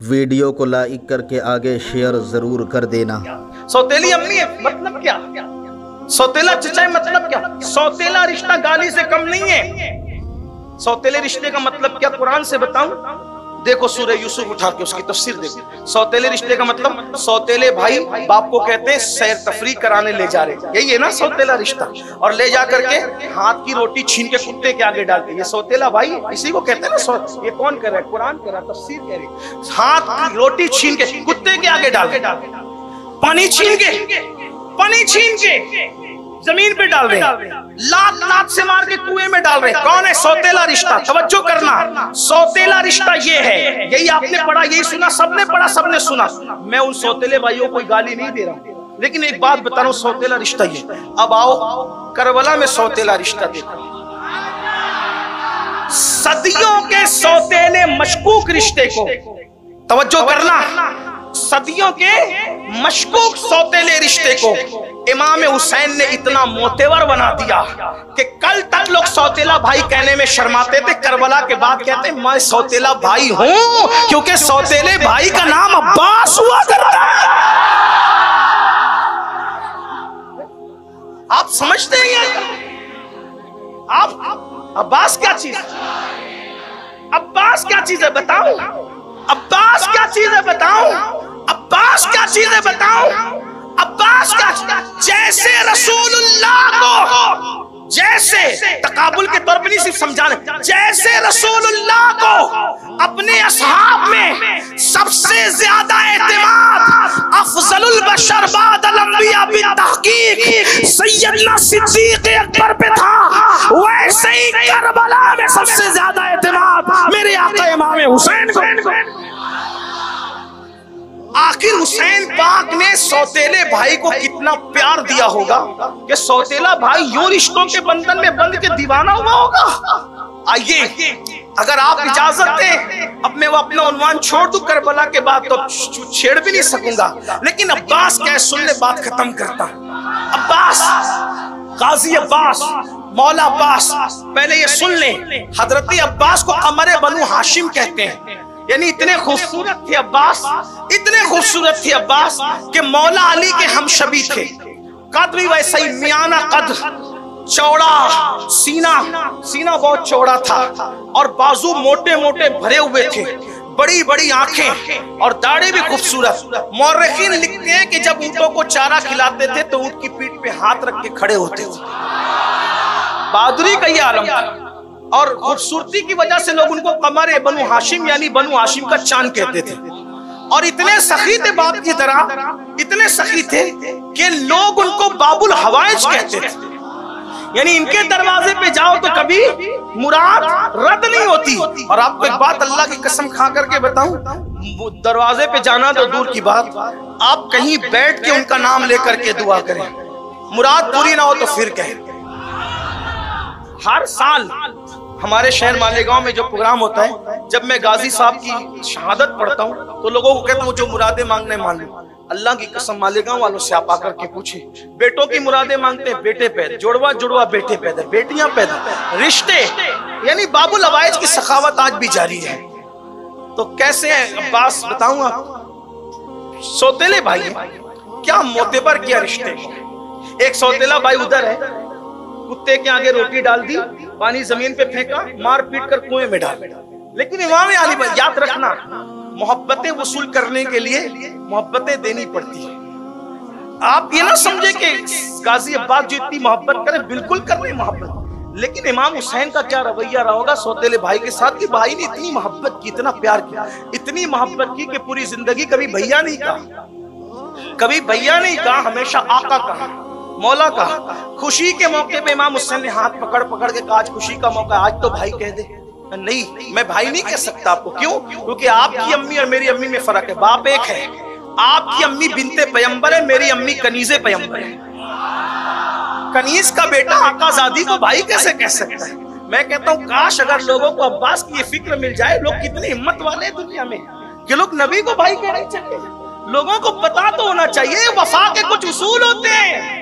Video کو like کر کے آگے شیئر ضرور کر دینا۔ سوتیلی امی ہے مطلب کیا؟ سوتیلا چچا ہے مطلب کیا؟ سوتیلا رشتہ گالی سے کم نہیں ہے۔ سوتیلے رشتے کا مطلب کیا قرآن سے بتاؤں؟ دیکھو سورہ یوسف اٹھا کے اس کی تفسیر دیکھو۔ سوتیلے رشتے کا مطلب سوتیلے بھائی باپ کو کہتے ہیں سیر تفریح کرانے لے جا رہے، یہی ہے نا سوتیلا رشتہ، اور لے جا کر کے ہاتھ کی روٹی چھین کے کتے کے آگے ڈالتے، یہ سوتیلا بھائی اسی کو کہتے ہیں نا۔ یہ کون کہہ رہا ہے؟ قرآن کہہ رہا ہے، تفسیر کہہ رہی ہے۔ ہاتھ کی روٹی چھین کے کتے کے آگے ڈال، پانی چھین کے زمین پہ ڈال رہے، لات سے مار کے کنویں میں ڈال رہے۔ کون ہے؟ سوتیلا رشتہ۔ توجہ کرنا، سوتیلا رشتہ یہ ہے، یہی آپ نے پڑھا، یہی سنا، سب نے پڑھا، سب نے سنا۔ میں ان سوتیلے بھائیوں کو گالی نہیں دے رہا ہوں، لیکن ایک بات بتا رہا ہوں، سوتیلا رشتہ یہ۔ اب آؤ کربلا میں سوتیلا رشتہ دیکھو، صدیوں کے سوتیلے مشکوک رشتے کو، توجہ کرنا، صدیوں کے مشکوک سوتیلے رشتے کو امام حسین نے اتنا معتبر بنا دیا کہ کل تک لوگ سوتیلا بھائی کہنے میں شرماتے تھے، کربلا کے بعد کہتے ہیں میں سوتیلا بھائی ہوں، کیونکہ سوتیلے بھائی کا نام عباس ہوا کرتا ہے۔ آپ سمجھتے ہیں یہ؟ آپ عباس کیا چیز ہے؟ عباس کیا چیز ہے بتاؤں؟ عباس کیا چیز ہے بتاؤں؟ عباس کیا چیز ہے بتاؤں؟ عباس کا جیسے رسول اللہ کو، جیسے تقابل کے طور پر نہیں صرف سمجھانے، جیسے رسول اللہ کو اپنے اصحاب میں سب سے زیادہ اعتماد افضل البشر بعد الانبیاء بالتحقیق سیدنا صدیق اکبر پہ تھا، ویسے ہی کربلا میں سب سے زیادہ اعتماد میرے آقا امام حسین کو۔ آخر حسین پاک نے سوتیلے بھائی کو کتنا پیار دیا ہوگا کہ سوتیلا بھائی یوں رشتوں کے بندھن میں بندھ کے دیوانہ ہوا ہوگا۔ آئیے اگر آپ اجازت دیں اب میں وہ اپنا عنوان چھوڑ دوں، کربلا کے بعد تو چھیڑ بھی نہیں سکوں گا، لیکن عباس کیا ہے سن لے، بات ختم کرتا۔ عباس، غازی عباس، مولا عباس، پہلے یہ سن لیں، حضرت عباس کو قمر بنو ہاشم کہتے ہیں، یعنی اتنے خوبصورت تھے عباس، اتنے خوبصورت تھے عباس کہ مولا علی کے ہم شبی تھے، قد بھی ویسا ہی میانہ قد، چوڑا سینہ بہت چوڑا تھا، اور بازو موٹے موٹے بھرے ہوئے تھے، بڑی بڑی آنکھیں اور داڑھی بھی خوبصورت۔ مورخین لکھتے ہیں کہ جب اونٹوں کو چارہ کھلاتے تھے تو اونٹ کی پیٹھ پہ ہاتھ رکھ کے کھڑے ہوتے تھے۔ بہادری کا یہ عالم تھا، اور خوبصورتی کی وجہ سے لوگ ان کو قمر بنو ہاشم یعنی بنو ہاشم کا چاند کہتے تھے، اور اتنے سخی تھے باپ کی طرح، اتنے سخی تھے کہ لوگ ان کو باب الحوائج کہتے تھے، یعنی ان کے دروازے پہ جاؤ تو کبھی مراد رد نہیں ہوتی۔ اور آپ کو ایک بات اللہ کی قسم کھا کر کے بتاؤں، دروازے پہ جانا تو دور کی بات، آپ کہیں بیٹھ کے ان کا نام لے کر کے دعا کریں، مراد پوری نہ ہو تو پھر کہیں۔ ہر سال ہمارے شہر مالیگاؤں میں جو پروگرام ہوتا ہے، جب میں غازی صاحب کی شہادت پڑھتا ہوں تو لوگوں کو کہتا ہوں جو مرادیں مانگنے مان لیں۔ اللہ کی قسم مالیگاؤں والوں سے آپ آ کر کے پوچھیں، بیٹوں کی مرادیں مانگتے ہیں، بیٹے پیدا، جڑوا بیٹے پیدا، بیٹیاں پیدا، رشتے، یعنی باب الحوائج کی سخاوت آج بھی جاری ہے۔ تو کیسے ہیں عباس بتاؤں آپ، سوتیلے بھائی کیا معتبر کیا رشتے۔ ایک سوتیلا بھائی ادھر ہے، کتے کے آگے روٹی ڈال دی، پانی زمین پہ پھینکا، مار پیٹ کر کنویں میں ڈال۔ لیکن امام علی بھائی یاد رکھنا، محبتیں وصول کرنے کے لیے محبتیں دینی پڑتی ہیں۔ آپ یہ نہ سمجھے کہ غازی عباس جو اتنی محبت کرے، بالکل کر رہے محبت، لیکن امام حسین کا کیا رویہ رہا ہوگا سوتیلے بھائی کے ساتھ کہ بھائی نے اتنی محبت کی، اتنا پیار کیا، اتنی محبت کی کہ پوری زندگی کبھی بھیا نہیں کہا، کبھی بھیا نہیں کہا، ہمیشہ آقا کہا، مولا کہا۔ خوشی کے موقع پہ امام حسین نے ہاتھ پکڑ کے کہا آج خوشی کا موقع ہے، آج تو بھائی کہہ دے۔ نہیں، میں بھائی نہیں کہہ سکتا آپ کو، کیوں؟ کیونکہ آپ کی امی اور میری امی میں فرق ہے، باپ ایک ہے، آپ کی امی بنت پیمبر ہے، میری امی کنیز پیمبر ہے۔ کنیز کا بیٹا آقا زادی کو بھائی کیسے کہہ سکتا ہے؟ میں کہتا ہوں کاش اگر لوگوں کو عباس کی یہ فکر مل جائے، لوگ کتنی ہمت والے ہیں دنیا میں کہ لوگ نبی کو بھائی کہنا چاہتے ہیں۔ لوگوں کو پتا تو ہونا چاہیے وفا کے کچھ اصول ہوتے ہیں،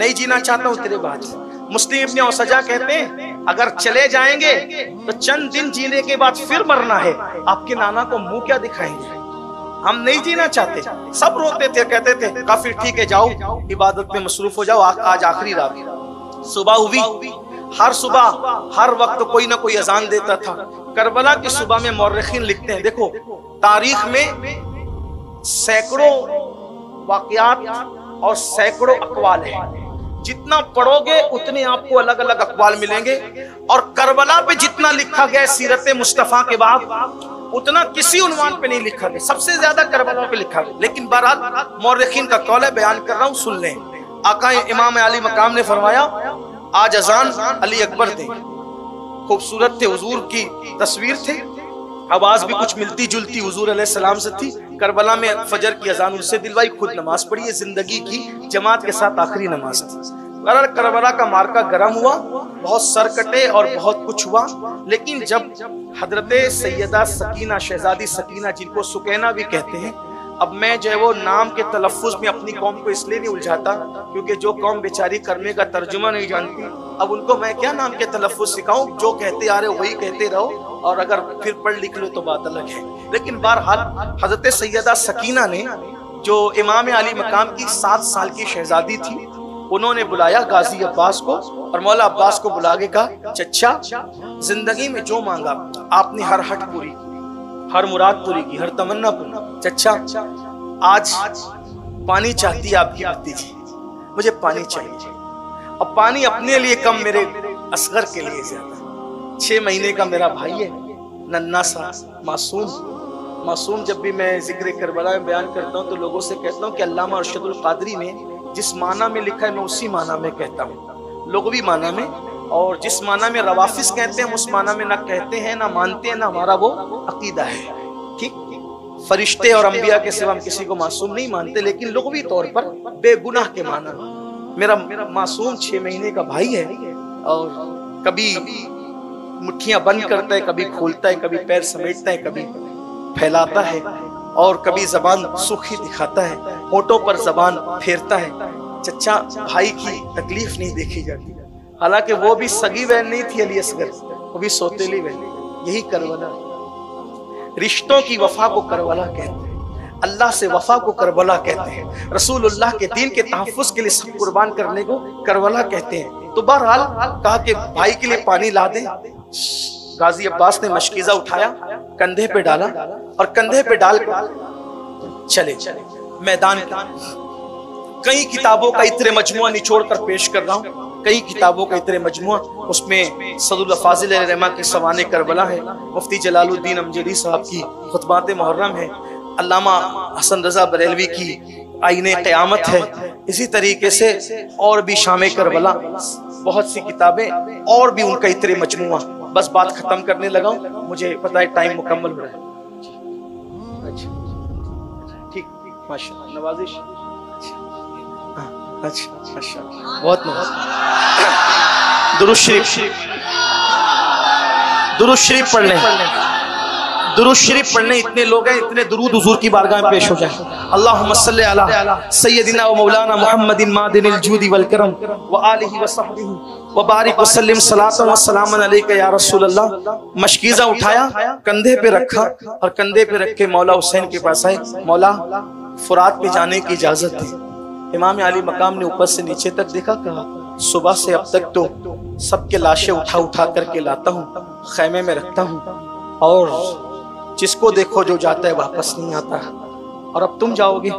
نہیں جینا چاہتا ہوں تیرے بعد۔ مسلم ابن اوسجا کہتے ہیں اگر چلے جائیں گے تو چند دن جینے کے بعد پھر مرنا ہے، آپ کے نانا کو منہ کیا دکھائیں گے، ہم نہیں جینا چاہتے۔ سب روتے تھے، کہتے تھے کافی ٹھیک ہے جاؤ عبادت میں مصروف ہو جاؤ، آج آخری رات۔ صبح ہوئی، ہر صبح ہر وقت کوئی نہ کوئی اذان دیتا تھا۔ کربلا کی صبح میں مورخین لکھتے ہیں، دیکھو تاریخ میں سینکڑوں واقعات اور سینکڑوں اقوال ہیں، جتنا پڑھو گے اتنے آپ کو الگ الگ اقوال ملیں گے، اور کربلا پہ جتنا لکھا گیا سیرت مصطفیٰ کے بعد اتنا کسی عنوان پہ نہیں لکھا گیا، سب سے زیادہ کربلا پہ لکھا گیا۔ لیکن بہرحال مورخین کا قول ہے، بیان کر رہا ہوں، سن لیں۔ آقا امام علی مقام نے فرمایا آج اذان علی اکبر دیں۔ خوبصورت تھے، حضور کی تصویر تھے، آواز بھی کچھ ملتی جلتی حضور علیہ السلام سے تھی۔ کربلا میں فجر کی اذان ان سے دلوائی، خود نماز پڑھی، یہ زندگی کی جماعت کے ساتھ آخری نماز تھی۔ کربلا کا مارکا گرم ہوا، بہت سر کٹے اور بہت کچھ ہوا، لیکن جب حضرت سیدہ سکینہ، شہزادی سکینہ جن کو سکینہ بھی کہتے ہیں، اب میں جو ہے وہ نام کے تلفظ میں اپنی قوم کو اس لیے نہیں الجھاتا کیونکہ جو قوم بیچاری کرنے کا ترجمہ نہیں جانتی، اب ان کو میں کیا نام کے تلفظ سکھاؤں، جو کہتے آ رہے وہی کہتے رہو، اور اگر پھر پڑھ لکھ لو تو بات الگ ہے۔ لیکن بہرحال حضرت سیدہ سکینہ نے جو امام علی مقام کی 7 سال کی شہزادی تھی، انہوں نے بلایا غازی عباس کو، اور مولا عباس کو بلا کے کہا چچا زندگی میں جو مانگا آپ نے ہر ہٹ پوری کی، ہر مراد پوری کی، ہر تمنا پوری۔ چچا آج پانی چاہتی ہے آپ کی بھتیجی، مجھے پانی چاہیے، اور پانی اپنے لیے کم، میرے اصغر کے لیے زیادہ۔ 6 مہینے کا میرا بھائی ہے، ننھا سا معصوم۔ جب بھی میں ذکر کربلا میں بیان کرتا ہوں تو لوگوں سے کہتا ہوں کہ علامہ ارشد القادری نے جس معنی میں لکھا ہے میں اسی معنی میں کہتا ہوں، لغوی معنی میں، اور جس معنی میں روافظ کہتے ہیں ہم اس معنی میں نہ کہتے ہیں، نہ مانتے ہیں، نہ ہمارا وہ عقیدہ ہے۔ ٹھیک، فرشتے اور انبیاء کے سوا ہم کسی کو معصوم نہیں مانتے، لیکن لغوی طور پر بے گناہ کے معنی۔ میرا معصوم 6 مہینے کا بھائی ہے، اور کبھی مٹھیاں بند کرتا ہے، کبھی کھولتا ہے، کبھی پیر سمیٹتا ہے، کبھی پھیلاتا ہے، اور کبھی زبان سوکھی دکھاتا ہے، ہونٹوں پر زبان پھیرتا ہے۔ چچا بھائی کی تکلیف نہیں دیکھی جاتی، حالانکہ وہ بھی سگی بہن نہیں تھی علی اصغر، وہ بھی سوتیلی بہن۔ یہی کربلا، رشتوں کی وفا کو کربلا کہتے ہیں، اللہ سے وفا کو کربلا کہتے ہیں، رسول اللہ کے دین کے تحفظ کے لیے سب قربان کرنے کو کربلا کہتے ہیں۔ تو بہرحال کہا کہ بھائی کے لیے پانی لا دیں۔ غازی عباس نے مشکیزہ اٹھایا، کندھے پہ ڈالا، اور کندھے پہ ڈال کر چلے میدان کا۔ کئی کتابوں کا اتر مجموعہ نچوڑ کر پیش کر رہا ہوں، کئی کتابوں کا اتر مجموعہ، اس میں صدر الافاضل علیہ رحمہ کی سوانح کربلا ہے، مفتی جلال الدین امجدی صاحب کی خطبات محرم ہے، علامہ حسن رضا بریلوی کی آئین قیامت ہے، اسی طریقے سے اور بھی شام کربلا بہت سی کتابیں، اور بھی ان کا اتر مجموعہ۔ بس بات ختم کرنے لگا ہوں، مجھے پتہ ہے ٹائم مکمل ہو رہا ہے۔ اچھا ٹھیک، ماشاءاللہ، نوازش، اچھا ماشاءاللہ، بہت نوازش۔ درود شریف پڑھ لیں، درود شریف پڑھنے اتنے لوگ ہیں، اتنے درود حضور کی بارگاہ میں پیش ہو جائیں۔ اللہم صلی علی سیدنا و مولانا محمد معدن الجود والکرم وآلہ وصحبہ وبارک وسلم صلاۃ و سلام علیکہ یا رسول اللہ۔ مشکیزہ اٹھایا، کندھے پہ رکھا، اور کندھے پہ رکھ کے مولا حسین کے پاس آئے، مولا فرات پہ جانے کی اجازت ہے۔ امام علی مقام نے اوپر سے نیچے تک دیکھا، کہا صبح سے اب تک تو سب کے لاشیں اٹھا کر کے لاتا ہوں، خیمے میں رکھتا ہوں، اور جس کو دیکھو جو جاتا ہے واپس نہیں آتا، اور اب تم جاؤ گے،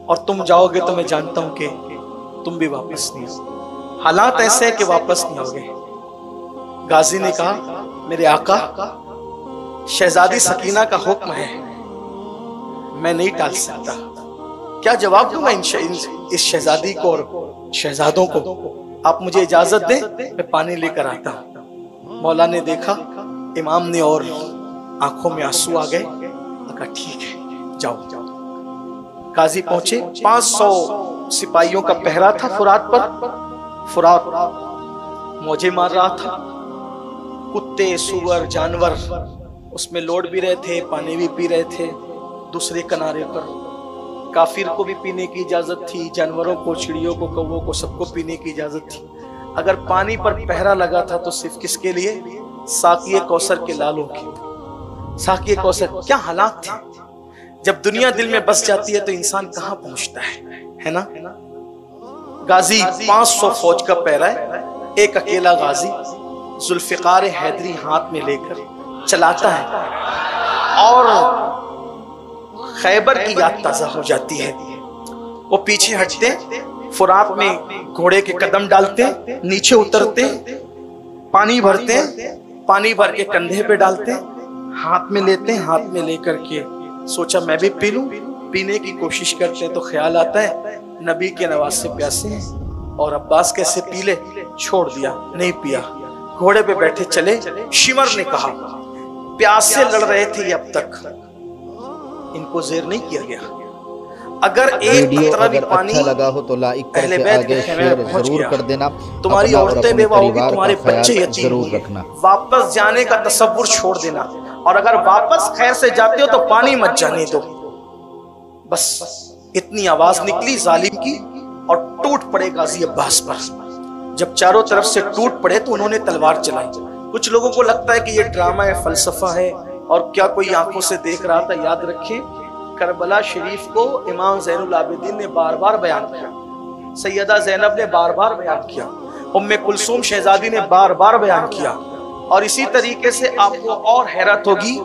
اور تم جاؤ گے تو میں جانتا ہوں کہ تم بھی واپس نہیں آؤ، حالات ایسے ہیں کہ واپس نہیں آؤ گے۔ غازی نے کہا میرے آقا شہزادی سکینہ کا حکم ہے، میں نہیں ٹال سکتا، کیا جواب دوں میں اس شہزادی کو اور شہزادوں کو؟ آپ مجھے اجازت دیں، میں پانی لے کر آتا ہوں۔ مولا نے دیکھا امام نے، اور آنکھوں میں آنسو آ گئے، کہا ٹھیک ہے جاؤ۔ قاضی پہنچے، 500 سپاہیوں کا پہرا تھا فرات پر، فرات موجے مار رہا تھا، کتے سور جانور اس میں لوٹ بھی رہے تھے، پانی بھی پی رہے تھے۔ دوسرے کنارے پر کافر کو بھی پینے کی اجازت تھی، جانوروں کو، چڑیوں کو، کووں کو، سب کو پینے کی اجازت تھی۔ اگر پانی پر پہرا لگا تھا تو صرف کس کے لیے؟ ساقی کوثر کے لالوں کے۔ ساقی کوثر کیا حالات تھے! جب دنیا دل میں بس جاتی ہے تو انسان کہاں پہنچتا ہے نا؟ غازی 500 فوج کا پہرا ہے، ایک اکیلا غازی ذوالفقار حیدری ہاتھ میں لے کر چلاتا ہے اور خیبر کی یاد تازہ ہو جاتی ہے۔ وہ پیچھے ہٹتے، فرات میں گھوڑے کے قدم ڈالتے، نیچے اترتے، پانی بھرتے، پانی بھر کے کندھے پہ ڈالتے، ہاتھ میں لیتے، ہاتھ میں لے کر کے سوچا میں بھی پی لوں۔ پینے کی کوشش کرتے تو خیال آتا ہے نبی کے نواسے پیاسے ہیں اور عباس کیسے پی لے، چھوڑ دیا، نہیں پیا۔ گھوڑے پہ بیٹھے چلے۔ شمر نے کہا پیاسے لڑ رہے تھے اب تک، ان کو زیر نہیں کیا گیا۔ اگر ایک قطرہ بھی پانی اچھا لگا ہو تو لائک کر اہل کے بیت آگے کے خیمے شیئر میں پہنچ ضرور گیا، کر دینا۔ تمہاری اپنا اور عورتیں اپنے بیوہ ہوگی، پریوار تمہارے کا بچے خیال یتیم ضرور ہوں گے، رکھنا۔ واپس جانے کا تصور چھوڑ دینا، اور اگر واپس خیر سے جاتے ہو تو پانی مت جانے دو۔ بس اتنی آواز نکلی ظالم کی اور ٹوٹ پڑے غازی عباس پر۔ جب چاروں طرف سے ٹوٹ پڑے تو انہوں نے تلوار چلائی۔ کچھ لوگوں کو لگتا ہے کہ یہ ڈرامہ ہے، فلسفہ ہے، اور کیا کوئی آنکھوں سے دیکھ رہا تھا؟ یاد رکھیں کربلا شریف کو امام زین العابدین نے بار بار بیان کیا، سیدہ زینب نے بار بار بیان کیا، ام کلثوم شہزادی نے بار بار بیان کیا۔ اور اسی طریقے سے آپ کو اور حیرت ہوگی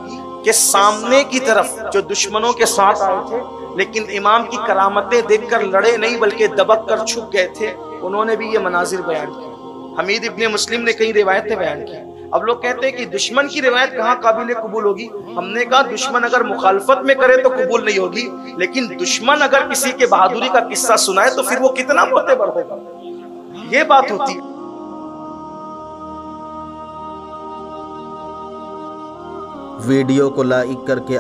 کہ سامنے کی طرف جو دشمنوں کے ساتھ آئے تھے لیکن امام کی کرامتیں دیکھ کر لڑے نہیں بلکہ دبک کر چھپ گئے تھے، انہوں نے بھی یہ مناظر بیان کیے۔ حمید ابن مسلم نے کئی روایتیں بیان کی۔ اب لوگ کہتے ہیں کہ دشمن کی روایت کہاں قابل قبول ہوگی؟ ہم نے کہا دشمن اگر مخالفت میں کرے تو قبول نہیں ہوگی، لیکن دشمن اگر کسی کے بہادری کا قصہ سنائے تو پھر وہ کتنا معتبر ہوگا، یہ بات ہوتی ہے۔ ویڈیو کو لائک کر کے